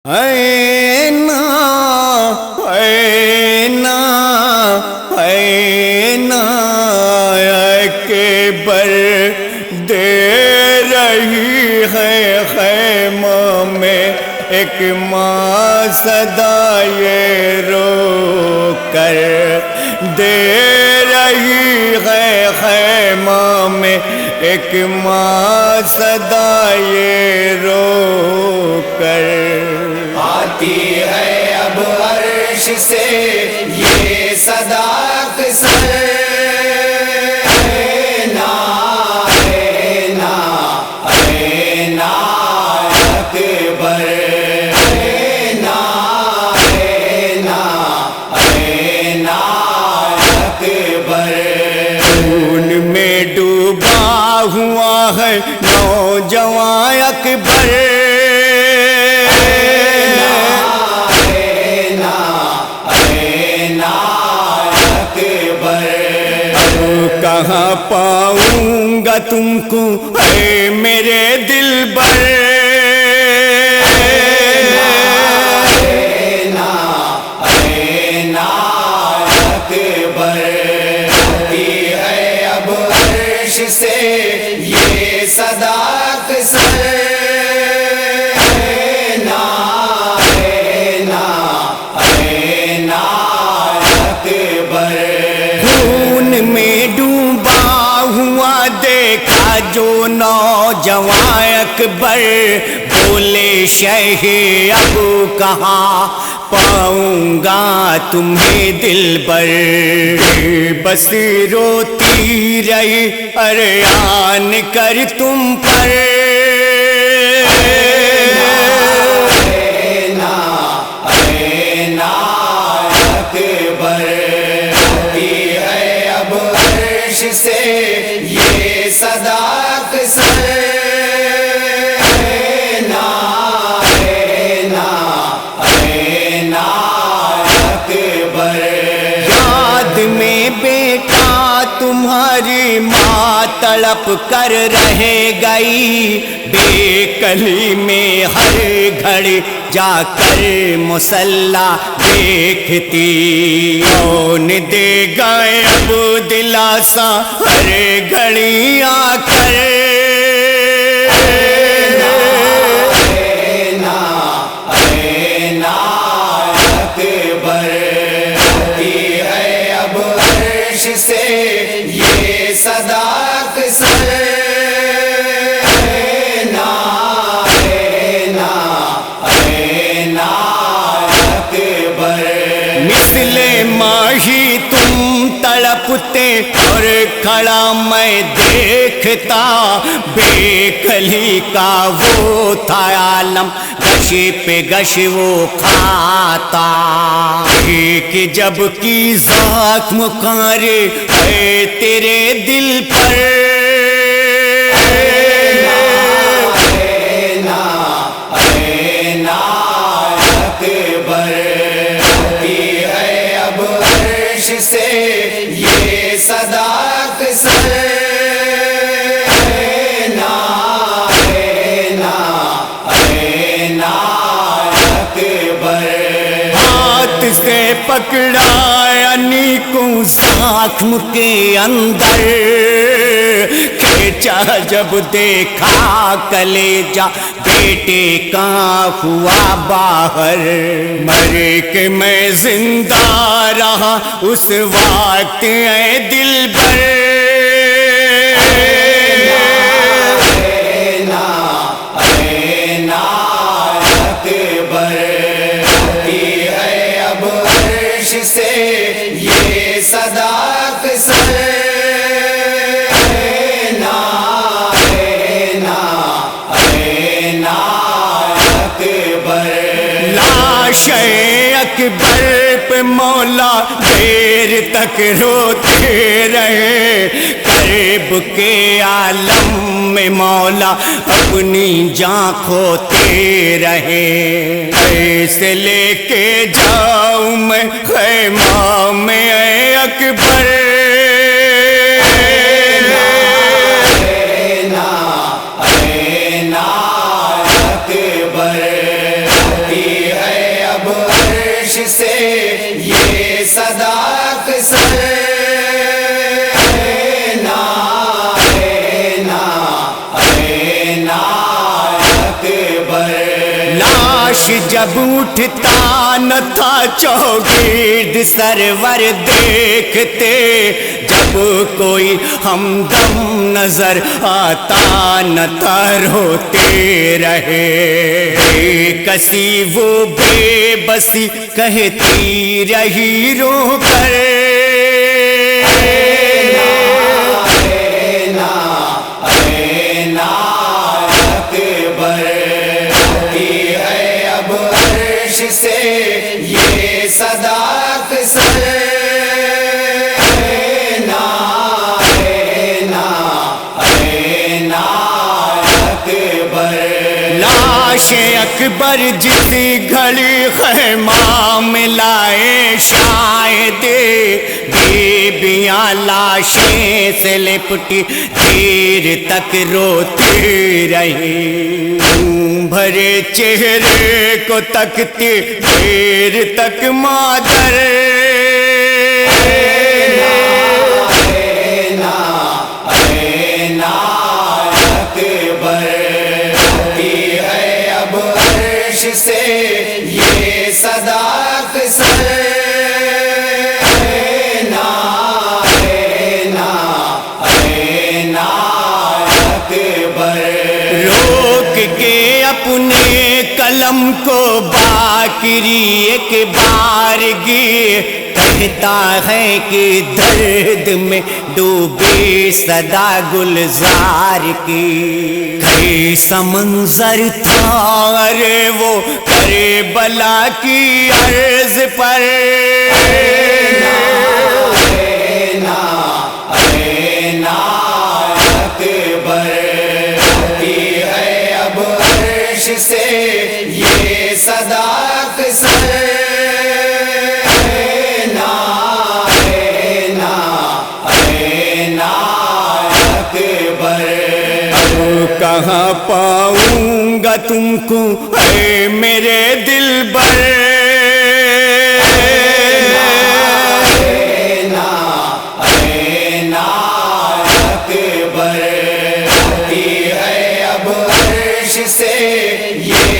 اینا اینا اینا اکبر دے رہی ہے خیمہ میں ایک ماں صدا یہ رو کر دے رہی ہے خیمہ میں ایک ماں صدا یہ رو کر آتی ہے اب عرش سے یہ صدا اکثر ہوا ہے نوجوان اکبر کہاں پاؤں گا تم کو اے میرے دلبر سے یہ صدا اکثر اکبر خون میں ڈوبا ہوا دیکھا جو نوجوان اکبر بولے شیخ اب کہاں پاؤں گا تمہیں دلبر بس روتی رہی اریان کر تم پر اکبر آتی ہے اب عرش سے یہ صدا اکثر یاد میں بیٹا تمہاری ماں تڑپ کر رہ گئی بے کلی میں ہر گھڑی جا کر مصلی دیکھتی کون دے گئے اب دلاسا ہر گھڑی آ کر سے یہ صدا اکثر اکبر مثل ماہی تم تڑپتے اور کھڑا میں دیکھتا بے کلی کا وہ تھا عالم گش پہ گش وہ کھاتا کہ جب کی زخم کارے ہے تیرے دل پر سے یہ صدا اکثر اکبر ہاتھ سے پکڑا یعنی کو زخم کے اندر کھینچا جب دیکھا کلیجا بیٹے کا ہوا باہر مرے کہ میں زندہ رہا اس وقت اے دلبر اکبر آتی ہے اب عرش سے یہ صدا اکثر لاش اکبر پہ مولا دیر تک روتے رہے کرب کے عالم میں مولا اپنی جان کھوتے رہے کیسے لے کے جاؤں میں خیمہ میں اے اکبر اکبر جب اٹھتا نہ تھا چوگرد سرور دیکھتے، جب کوئی ہمدم نظر آتا نہ تھا روتے رہے، بے کسی وہ بے بسی کہتی رہی رو کر، سے یہ صداق سر لاش اکبر جس گھڑی خیمہ میں لائے شاید بیبیاں لاشیں سے لپٹی دیر تک روتی رہی، بھرے چہرے کو تکتی دیر تک مادر، سے یہ صداق سر روک کے اپنے قلم کو باقری ایک بارگی کہتا ہے کہ درد میں ڈوبی صدا گلزار کی، کیسا منظر تھا ارے وہ کربلا کی عرض پر، سے یہ صداق سر کہاں پاؤں گا تم کو اے میرے دلبر، سے یہ